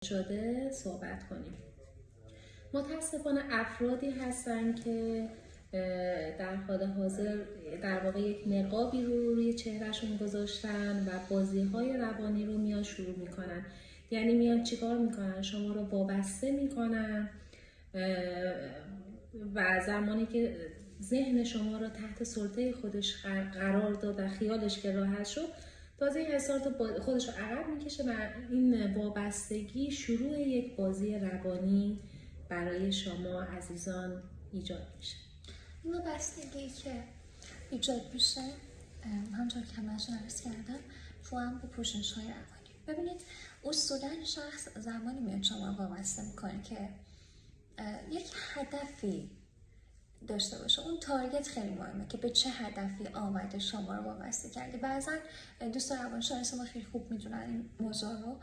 شده صحبت کنیم. متاسفانه افرادی هستن که در حال حاضر در واقع یک نقابی رو روی چهرهشون گذاشتن و بازی‌های روانی رو میان شروع میکنن. یعنی میان چیکار میکنن؟ شما رو وابسته میکنن و زمانی که ذهن شما رو تحت سلطه خودش قرار داد و خیالش که راحت شد، تازه این احساسات خودش رو عقب میکشه و این وابستگی شروع یک بازی روانی برای شما عزیزان ایجاد میشه. این وابستگی که ایجاد میشه همونطور که همشون عرض کردم رو هم با پوشش های روانی. ببینید اصولا شخص زمانی میاد شما رو وابسته میکنه که یک هدفی داشته باشه. اون تارگت خیلی مهمه که به چه هدفی آمده شما رو وابسته کرده. بعضا دوستان روانشناس ما خیلی خوب میدونن این موضوع رو.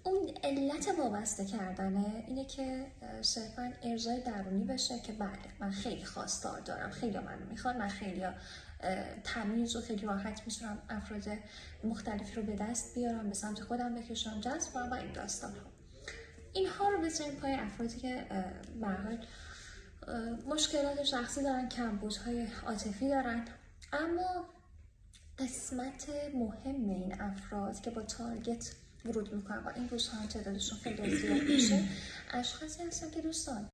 اون علت وابسته کردنه اینه که صرفا ارضای درونی بشه که بله من خیلی خواستار دارم، خیلی منو میخوان، من خیلی تمیز و خیلی راحت میتونم افراد مختلفی رو به دست بیارم، به سمت خودم بکشم، جذب کنم و این داستان ها. اینها رو بذاریم پای افرادی که به هر حال مشکلات شخصی دارن، کمبودهای عاطفی دارن. اما قسمت مهم این افراد که با تارگت ورود میکنن و این روزها تعدادشون خیلی زیاد میشه، اشخاصی هستن که دوستان